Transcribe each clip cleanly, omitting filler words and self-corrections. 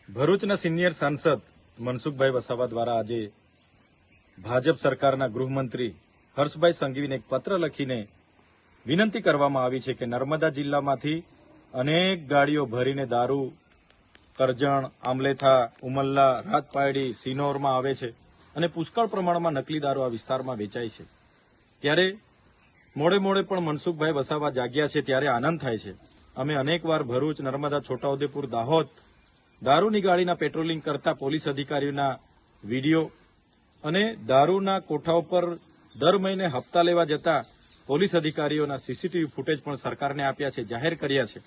ભરૂચના સિનિયર સાંસદ મનસુખભાઈ વસાવા દ્વારા આજે ભાજપ સરકારના ગૃહમંત્રી હર્ષભાઈ સંઘવીને એક પત્ર લખીને વિનંતી કરવામાં આવી છે કે નર્મદા જિલ્લામાંથી અનેક ગાડીઓ ભરીને દારૂ કરજણ, આમલેથા, ઉમલ્લા, રાજપાયડી, સિનોરમાં આવે છે અને પુષ્કળ પ્રમાણમાં નકલી દારૂ આ વિસ્તારમાં વેચાય છે। ત્યારે મોડે મોડે પણ મનસુખભાઈ વસાવા જાગ્યા છે ત્યારે આનંદ થાય છે। અમે અનેકવાર ભરૂચ, નર્મદા, છોટાઉદેપુર, દાહોદ દારૂની ગાડીના પેટ્રોલિંગ કરતા પોલીસ અધિકારીઓના વિડીયો અને દારૂના કોઠા ઉપર દર મહિને હપ્તા લેવા જતા પોલીસ અધિકારીઓના સીસીટીવી ફૂટેજ પણ સરકારને આપ્યા છે, જાહેર કર્યા છે,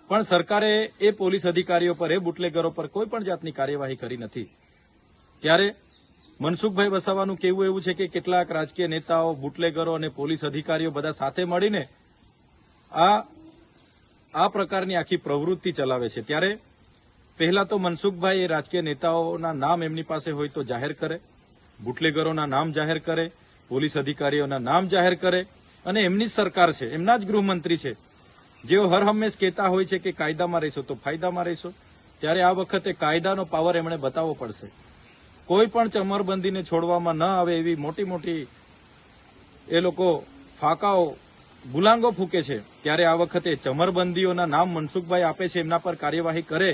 પણ સરકારે એ પોલીસ અધિકારીઓ પર, એ બુટલેગરો પર કોઈ પણ જાતની કાર્યવાહી કરી નથી। ત્યારે મનસુખભાઈ વસાવાનું કહેવું એવું છે કે કેટલાક રાજકીય નેતાઓ, બુટલેગરો અને પોલીસ અધિકારીઓ બધા સાથે મળીને આ પ્રકારની આખી પ્રવૃત્તિ ચલાવે છે। ત્યારે પહેલા તો મનસુખભાઈ એ રાજકીય નેતાઓના નામ એમની પાસે હોય તો જાહેર કરે, બુટલેગરોના નામ જાહેર કરે, પોલીસ અધિકારીઓના નામ જાહેર કરે અને એમની જ સરકાર છે, એમના જ ગૃહમંત્રી છે, જેઓ હર હંમેશ કહેતા હોય છે કે કાયદામાં રહેશો તો ફાયદામાં રહેશો। ત્યારે આ વખતે કાયદાનો પાવર એમણે બતાવવો પડશે। કોઈ પણ ચમરબંધીને છોડવામાં ન આવે એવી મોટી મોટી એ લોકો ફાંકાઓ, ગુલાંગો ફૂંકે છે। ત્યારે આ વખતે ચમરબંધીઓના નામ મનસુખભાઈ આપે છે, એમના પર કાર્યવાહી કરે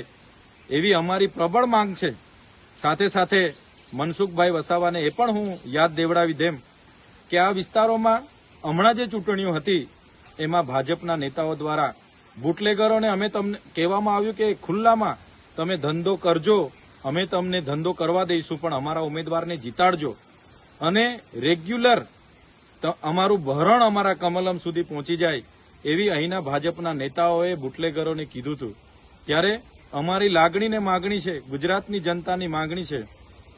એવી અમારી પ્રબળ માંગ છે। સાથે સાથે મનસુખભાઈ વસાવાને એ પણ હું યાદ દેવડાવી દેમ કે આ વિસ્તારોમાં હમણાં જે ચૂંટણીઓ હતી એમાં ભાજપના નેતાઓ દ્વારા બુટલેગરોને અમે તમને કહેવામાં આવ્યું કે ખુલ્લામાં તમે ધંધો કરજો, અમે તમને ધંધો કરવા દઈશું, પણ અમારા ઉમેદવારને જીતાડજો અને રેગ્યુલર અમારું ભરણ અમારા કમલમ સુધી પહોંચી જાય એવી અહીંના ભાજપના નેતાઓએ બુટલેગરોને કીધું હતું। ત્યારે અમારી લાગણી ને માગણી છે, ગુજરાતની જનતાની માગણી છે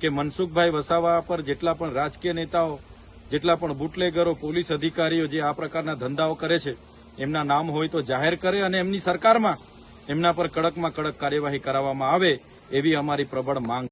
કે મનસુખભાઈ વસાવા પર જેટલા પણ રાજકીય નેતાઓ, જેટલા પણ બુટલેગરો, પોલીસ અધિકારીઓ જે આ પ્રકારના ધંધાઓ કરે છે એમના નામ હોય તો જાહેર કરે અને એમની સરકારમાં એમના પર કડકમાં કડક કાર્યવાહી કરાવવામાં આવે એવી અમારી પ્રબળ માંગ